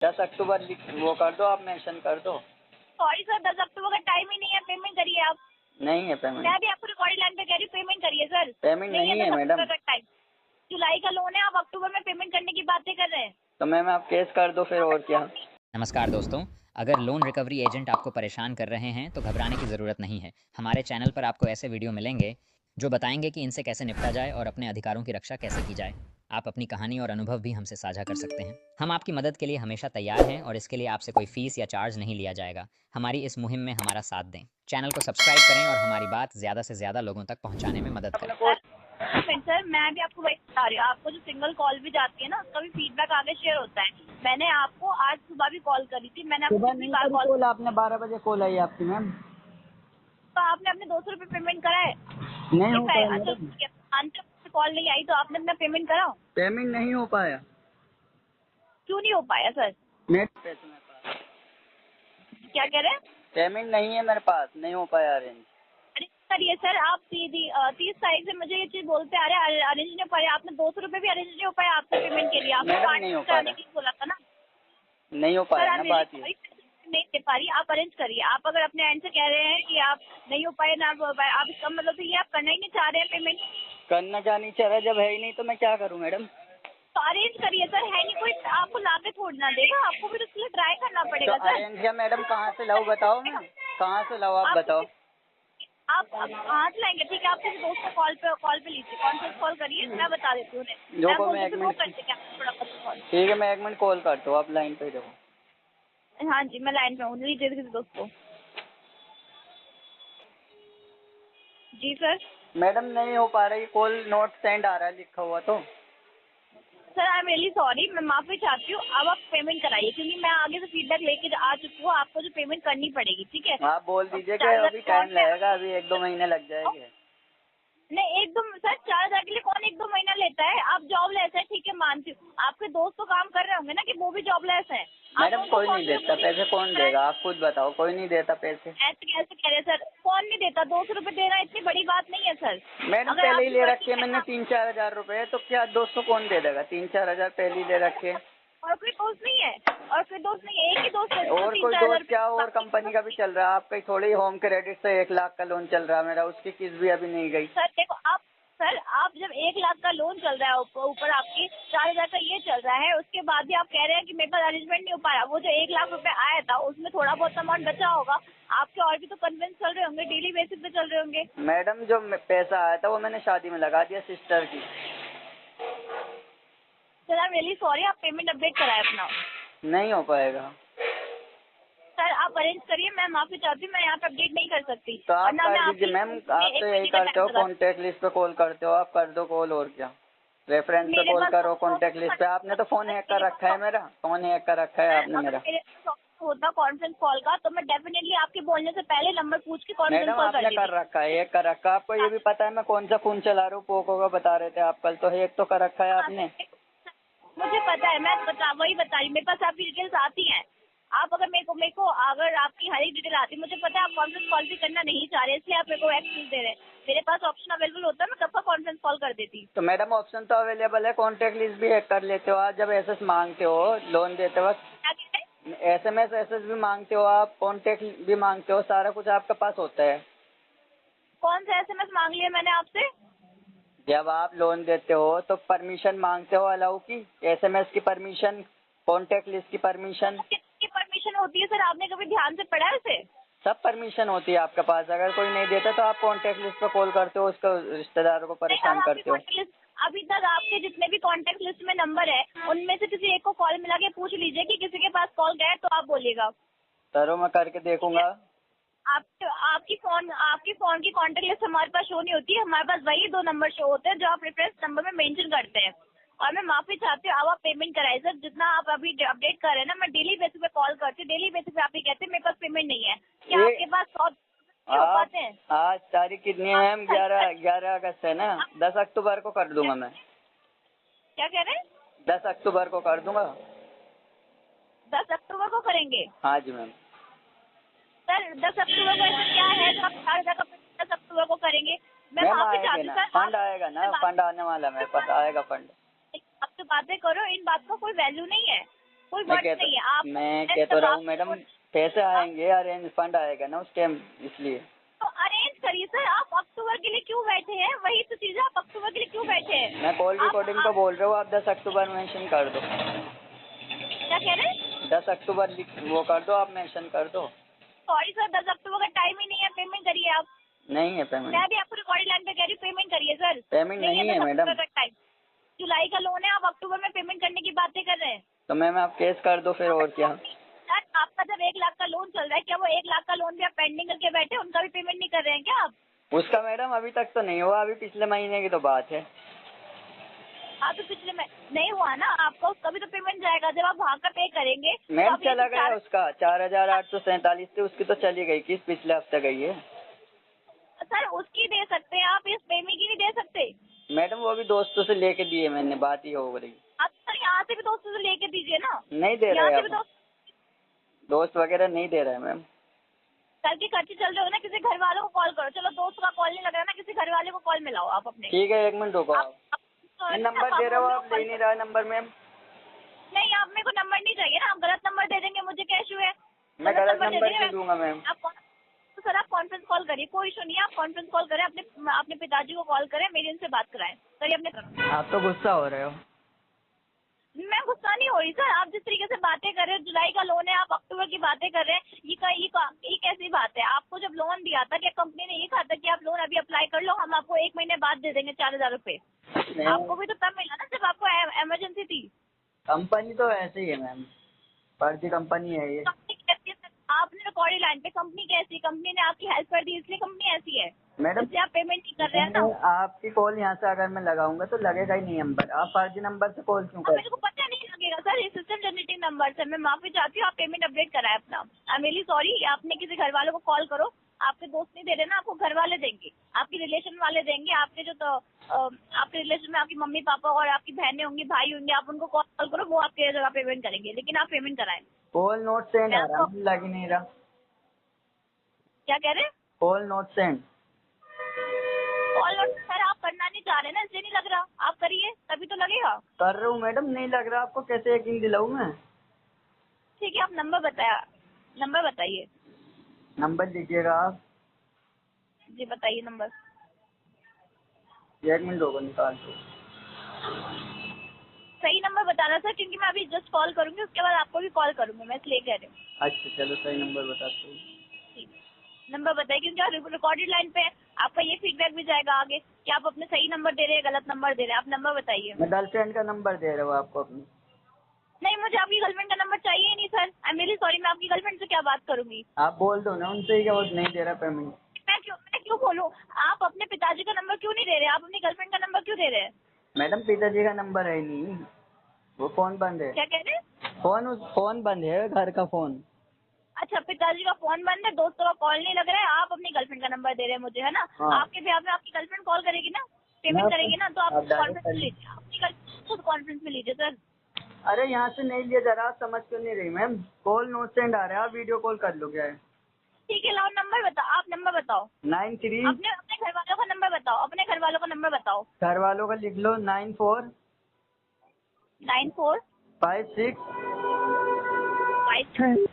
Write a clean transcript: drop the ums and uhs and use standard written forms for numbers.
10 अक्टूबर वो कर दो, आप मेंशन कर दो। सॉरी सर, 10 अक्टूबर का टाइम ही नहीं है, पेमेंट करिए आप। नहीं है पेमेंट। मैं भी आपको रिकॉर्डिंग लाइन पे कह रही हूँ, पेमेंट करिए सर। पेमेंट नहीं है 10 मैडम। अक्टूबर का टाइम, जुलाई का लोन है, आप अक्टूबर में पेमेंट करने की बातें कर रहे हैं। तो मैम आप केस कर दो फिर, और क्या। नमस्कार दोस्तों, अगर लोन रिकवरी एजेंट आपको परेशान कर रहे हैं तो घबराने की ज़रूरत नहीं है। हमारे चैनल पर आपको ऐसे वीडियो मिलेंगे जो बताएंगे कि इनसे कैसे निपटा जाए और अपने अधिकारों की रक्षा कैसे की जाए। आप अपनी कहानी और अनुभव भी हमसे साझा कर सकते हैं। हम आपकी मदद के लिए हमेशा तैयार हैं और इसके लिए आपसे कोई फीस या चार्ज नहीं लिया जाएगा। हमारी इस मुहिम में हमारा साथ दें। चैनल को सब्सक्राइब करें और हमारी बात ज़्यादा से ज़्यादा लोगों तक पहुँचाने में मदद करें। सर मैं भी आपको वही बता रही हूँ, आपको जो सिंगल कॉल भी जाती है ना, उसका भी फीडबैक आगे शेयर होता है। मैंने आपको आज सुबह भी कॉल करी थी, मैंने आपको सुबह कितनी नहीं बार करी कॉल, कॉल आपने, 12 बजे कॉल आई आपकी मैम। तो आपने अपने 200 रुपये पेमेंट कराए? नहीं हो पाया अच्छा मैडम। कॉल नहीं आई तो आपने अपना पेमेंट करा? पेमेंट नहीं हो पाया। क्यों नहीं हो पाया सर? नेट पैसे मेरे पास, क्या कह रहे हैं? पेमेंट नहीं है मेरे पास, नहीं हो पाया अरेंज। अरे सर, ये सर आप 30 तारीख से मुझे ये चीज बोलते आ रहे हैं, अरेंज नहीं हो पाया। आपने 200 रुपये भी अरेंज नहीं हो पाया आपके पेमेंट के लिए, आपने मैडम, 5 नहीं हो पा कराने रहा। के लिए बोला था ना नहीं हो सर। पाया आप ना, मेरी बात ये। नहीं दे पा रही, आप अरेंज करिए। आप अगर अपने एंड से कह रहे हैं कि आप नहीं हो पाए ना हो पाए, आप इसका मतलब तो ये आप करना ही नहीं चाह रहे हैं पेमेंट। करना क्या नहीं चाह रहा, जब है ही नहीं तो मैं क्या करूं मैडम। तो अरेंज करिए सर, है नहीं कोई आपको लाके छोड़ना देगा, आपको भी तो उसके लिए ट्राई करना तो पड़ेगा सर। अरेंज क्या मैडम, कहाँ से लाऊं बताओ, मैं कहाँ से लाऊं आप बताओ। आप हाथ लाएंगे, ठीक है? आप किसी दोस्त को कॉल पे लीजिए, कॉन्फ्रेंस कॉल करिए, मैं बता देती हूँ उन्हें। जो मैं को बोल मैं देती एक हूँ वो मिनट, कर देंगे आपको थोड़ा बहुत कॉल। ठीक है मैं 1 मिनट कॉल करता हूँ, आप लाइन पे रहो। हाँ जी, मैं लाइन पे हूँ, लीजिए किसी दोस्त को। जी सर। मैडम नहीं हो पा रही कॉल, नोट सेंड आ रहा है लिखा हुआ तो। Sir I am really sorry, मैं माफी चाहती हूँ। अब आप पेमेंट कराइए, क्योंकि मैं आगे से फीडबैक लेके आ चुकी हूँ, आपको जो पेमेंट करनी पड़ेगी, ठीक है? आप बोल दीजिए कि 4,000 अभी टाइम अकाउंट में लगेगा, अभी 1-2 महीने लग जाएंगे। नहीं, 1-2 सर, 4,000 के लिए कौन 1-2 महीना लेता है? आप जॉबलेस है, ठीक है, मानती हूँ। आपके दोस्त तो काम कर रहे होंगे ना कि वो भी जॉबलेस है। आप मैडम उनको कोई कौन नहीं से देता पैसे, कौन देगा आप खुद बताओ, कोई नहीं देता पैसे। ऐसे कैसे कह रहे हैं सर? कौन नहीं देता? 200 रुपये देना इतनी बड़ी बात नहीं है सर। मैडम अगर पहले ही आपकी ले रखे वर्किंग है है मैंने 3-4 हजार रुपए, तो क्या 200 कौन दे देगा? 3-4 हजार पहले ही ले रखे। और कोई दोस्त नहीं है? और कोई दोस्त नहीं है? एक ही दोस्त है जो और कोई 3-4 हजार दोस्त क्या, रुपये और कंपनी का भी चल रहा है, आपका ही थोड़ी। होम क्रेडिट से 1 लाख का लोन चल रहा है मेरा, उसकी किस्त भी अभी नहीं गई। सर देखो, आप जब 1 लाख का लोन चल रहा है, ऊपर आपकी 4,000 का ये चल रहा है, उसके बाद भी आप कह रहे हैं कि मेरे पास अरेंजमेंट नहीं हो पा रहा। वो जो 1 लाख रुपए आया था उसमें थोड़ा बहुत अमाउंट बचा होगा, आपके और भी तो कन्वेंस चल रहे होंगे, डेली बेसिस पे चल रहे होंगे। मैडम जो पैसा आया था वो मैंने शादी में लगा दिया सिस्टर की। Sir I am really sorry, आप पेमेंट अपडेट कराए अपना। नहीं हो पाएगा। सर आप अरेंज करिए, मैं माफी चाहती हूँ, मैं यहाँ पे अपडेट नहीं कर सकती। तो और आप ना मैं कर दीजिए आपकी मैम, आप 1 तो यही महीने का करते टाइम हो, लगा। कॉन्टेक्ट लिस्ट पे कॉल करते हो, आप कर दो कॉल, और क्या। रेफरेंस पे मेरे कॉल पास करो, कॉन्टेक्ट लिस्ट पे। आपने तो फोन हैक कर रखा है मेरा, फोन हैक कर रखा है आपने अगर मेरा। मेरे पास ऑप्शन होता कॉन्फ्रेंस कॉल का, तो मैं डेफिनेटली आपके बोलने से पहले नंबर पूछ के कॉन्फ्रेंस मैडम कॉल कर आपने कर देती। रखा है, हैक कर रखा है। आपको ये भी पता है मैं कौन सा फोन चला रहा हूँ, पोको का बता रहे थे आप कल, तो हैक तो कर रखा है हाँ, आपने। मुझे पता है, मैं वही बता रही हूँ, मेरे पास आपकी डिटेल्स आती हैं। आप अगर मेरे को अगर आपकी हर एक डिटेल आती है, मुझे पता है आप कॉन्फ्रेंस कॉल भी करना नहीं चाह रहे, इसलिए आप मेरे को एक्सक्यूज दे रहे हैं। मेरे पास ऑप्शन अवेलेबल होता है, मैं कब का कॉन्फ्रेंस कॉल कर देती। तो मैडम ऑप्शन तो अवेलेबल है, कॉन्टेक्ट लिस्ट भी हैक कर लेते हो आप जब एसएस मांगते हो लोन देते वक्त। क्या कह रहे हैं? एसएमएस एसएस भी मांगते हो आप, कॉन्टेक्ट भी मांगते हो, सारा कुछ आपके पास होता है। कौन सा एसएमएस मांग लिया मैंने आपसे? जब आप लोन देते हो तो परमिशन मांगते हो अलाउ की, एसएमएस की परमिशन, कॉन्टेक्ट लिस्ट की परमिशन, किसकी परमिशन होती है सर? आपने कभी ध्यान से पढ़ा है उसे? सब परमिशन होती है आपके पास। अगर कोई नहीं देता तो आप कॉन्टेक्ट लिस्ट पे कॉल करते हो, उसको रिश्तेदारों को नहीं, अब परेशान आपकी करते हो। कॉन्टेक्ट लिस्ट, अभी तक आपके जितने भी कॉन्टेक्ट लिस्ट में नंबर है, उनमें से किसी एक को कॉल मिला के पूछ लीजिए कि किसी के पास कॉल गया है, तो आप बोलिएगा। सर मैं करके ठीक है? देखूंगा। आपकी फोन की कॉन्टेक्ट लिस्ट हमारे पास शो नहीं होती है, हमारे पास वही 2 नंबर शो होते हैं जो आप रेफरेंस नंबर में मेंशन करते हैं। और मैं माफी चाहती हूँ, अब आप पेमेंट कराइए सर। जितना आप अभी अपडेट कर रहे हैं ना, मैं डेली बेसिस पे कॉल करती हूँ, डेली बेसिस पे आप ही कहते हैं मेरे पास पेमेंट नहीं है। क्या आपके पास 100 हो आप पाते हैं? आज तारीख कितनी है मैम? 11 अगस्त है ना। 10 अक्टूबर को कर दूंगा मैं। क्या कह रहे हैं? 10 अक्टूबर को कर दूंगा। 10 अक्टूबर को करेंगे? हाँ जी मैम। सर 10 अक्टूबर को ऐसा क्या है जो आप 4,000 का 10 अक्टूबर को करेंगे? मैं मैम माफी आएगा चाहती हूँ ना, सर। फंड आएगा ना, फंड आने वाला है, मेरे पास आएगा फंड। आप तो बातें करो, इन बात का कोई वैल्यू नहीं है। कोई बात नहीं है। आप मैं कह तो रहा हूँ मैडम, पैसे आएंगे, अरेंज फंड आएगा ना उस टाइम, इसलिए। तो अरेंज करिए सर। आप अक्टूबर के लिए क्यों बैठे हैं? वही तो चीज है, आप अक्टूबर के लिए क्यों बैठे हैं? मैं कॉल रिकॉर्डिंग को बोल रहा हूँ, आप 10 अक्टूबर मेंशन कर दो। क्या कह रहे हैं? 10 अक्टूबर वो कर दो, आप मेंशन कर दो। सॉरी सर, 10 अक्टूबर का टाइम ही नहीं है। पेमेंट करिए आप। नहीं है पेमेंट। मैं भी आपको रिकॉर्डिंग लाइन पे कह रही हूँ, पेमेंट करिए सर। पेमेंट नहीं है 10 मैडम। अक्टूबर का टाइम। जुलाई का लोन है, आप अक्टूबर में पेमेंट करने की बातें कर रहे हैं। तो मैम आप केस कर दो फिर, और क्या। सर आपका जब 1 लाख का लोन चल रहा है, क्या वो 1 लाख का लोन भी आप पेंडिंग करके बैठे, उनका भी पेमेंट नहीं कर रहे हैं क्या आप? उसका मैडम अभी तक तो नहीं हुआ, अभी पिछले महीने की तो बात है। हाँ तो पिछले में नहीं हुआ ना आपका, उसका भी तो पेमेंट जाएगा जब आप वहाँ का पे करेंगे। मैम तो चला गया उसका 4,847 थी, उसकी तो चली गई, किस पिछले हफ्ते गई है। सर उसकी दे सकते हैं आप, इस प्रेमी की नहीं दे सकते। मैडम वो भी दोस्तों से लेके दिए मैंने, बात ही हो रही। आप सर यहाँ से भी दोस्तों से लेके दीजिए ना। नहीं दे यहाँ रहे से भी अब, दोस्त वगैरह नहीं दे रहे मैम। सर के खर्चे चल रहे हो ना, किसी घर वालों को कॉल करो। चलो दोस्त का कॉल नहीं लग रहा ना, किसी घर वाले को कॉल मिलाओ आप अपने। ठीक है, 1 मिनट रुको आप। मैं नंबर दे रहा हूँ, आप ले नहीं रहा नंबर मैम। नहीं, आप मेरे को नंबर नहीं चाहिए ना, आप गलत नंबर दे देंगे, मुझे क्या इशू है? मैं गलत नंबर नहीं दूंगा मैम। तो सर आप कॉन्फ्रेंस कॉल करिए, कोई इशू नहीं है। आप कॉन्फ्रेंस कॉल करें, अपने पिताजी को कॉल करें, मेरी इनसे बात कराएं। करिए अपने। आप तो गुस्सा हो रहे हो। मैं गुस्सा नहीं हो रही सर, आप जिस तरीके से बातें कर रहे हो, जुलाई का लोन है, आप अक्टूबर की बातें कर रहे हैं, ये कैसी बात है? आपको जब लोन दिया था, क्या कंपनी ने ये कहा था कि आप लोन अभी अप्लाई कर लो, हम आपको 1 महीने बाद दे देंगे 4,000 रुपए? आपको भी तो तब मिला ना जब आपको इमरजेंसी थी। कंपनी तो ऐसे ही है मैम, फर्जी कंपनी है ये। कंपनी कैसी है सर? आपने रिकॉर्डिंग लाइन पे, कंपनी कैसी? कंपनी ने आपकी हेल्प कर दी इसलिए कंपनी ऐसी है मैडम इसलिए आप पेमेंट नहीं कर रहे हैं ना। आपकी कॉल यहाँ से अगर मैं लगाऊंगा तो लगेगा ही नहीं नंबर, आप फर्जी नंबर से कॉल क्यों अब कर। मेरे को पता नहीं लगेगा सर, ये सिस्टम जनरेटिंग नंबर से। मैं माफी चाहती हूँ, आप पेमेंट अपडेट कराएं अपना। I am really sorry. आपने किसी घर वालों को कॉल करो, आपके दोस्त नहीं दे रहे ना, आपको घर वाले देंगे, आपके रिलेशन वाले देंगे। आपके जो तो आपके रिलेशन में आपकी मम्मी पापा और आपकी बहनें होंगी, भाई होंगे, आप उनको कॉल करो, वो आपके जगह पेमेंट करेंगे, लेकिन आप पेमेंट कराएं। कॉल नोट सेंड आ रहा है, लग ही नहीं रहा। क्या कह रहे हैं? Call note send. Call note sir आप करना नहीं चाह रहे ना, इसलिए नहीं लग रहा। आप करिए तभी तो लगेगा। कर रहा हूँ मैडम, नहीं लग रहा आपको, कैसे यकीन दिलाऊं मैं। ठीक है, आप नंबर बताइए। नंबर लिखिएगा आप। जी बताइए नंबर। 1 मिनट होगा, निकाल दो। सही नंबर बताना सर, क्योंकि मैं अभी जस्ट कॉल करूंगी, उसके बाद आपको भी कॉल करूंगी, मैं इसलिए कह रही हूँ। अच्छा चलो, सही नंबर बताते हूँ। ठीक, नंबर बताइए, क्योंकि रिकॉर्डेड लाइन पे आपका ये फीडबैक भी जाएगा आगे कि आप अपने सही नंबर दे रहे हैं, गलत नंबर दे रहे हैं। आप नंबर बताइए। मैं गर्लफ्रेंड का नंबर दे रहा हूँ आपको अपनी। नहीं, मुझे आपकी गर्लफ्रेंड का नंबर चाहिए ही नहीं sir. I am really sorry, मैं आपकी गर्लफ्रेंड से क्या बात करूंगी? आप बोल दो ना उनसे ही, क्या वो नहीं दे रहा पेमेंट। मैं क्यों बोलूँ? आप अपने पिताजी का नंबर क्यों नहीं दे रहे? आप अपनी गर्लफ्रेंड का नंबर क्यों दे रहे हैं? मैडम पिताजी का नंबर है ही नहीं, वो फोन बंद है। क्या कह रहे हैं? फोन बंद है, घर का फोन। अच्छा, पिताजी का फोन बंद है, दोस्तों का कॉल नहीं लग रहा है, आप अपनी गर्लफ्रेंड का नंबर दे रहे हैं मुझे, है ना? हाँ। आपके बिहाफ में आपकी गर्लफ्रेंड कॉल करेगी ना, पेमेंट करेगी ना, तो आप कॉन्फ्रेंस में लीजिए, अपनी गर्लफ्रेंड खुद कॉन्फ्रेंस में लीजिए सर। अरे यहाँ से नहीं लिया जा रहा, आप समझ क्यों नहीं रही मैम। कॉल नोट सेंड आ रहा है, आप वीडियो कॉल कर लो, क्या है। ठीक है, लाओ नंबर बताओ, आप नंबर बताओ। 93। अपने घर वालों का नंबर बताओ, अपने घर वालों का नंबर बताओ। घर वालों का लिख लो, 94 94 56 5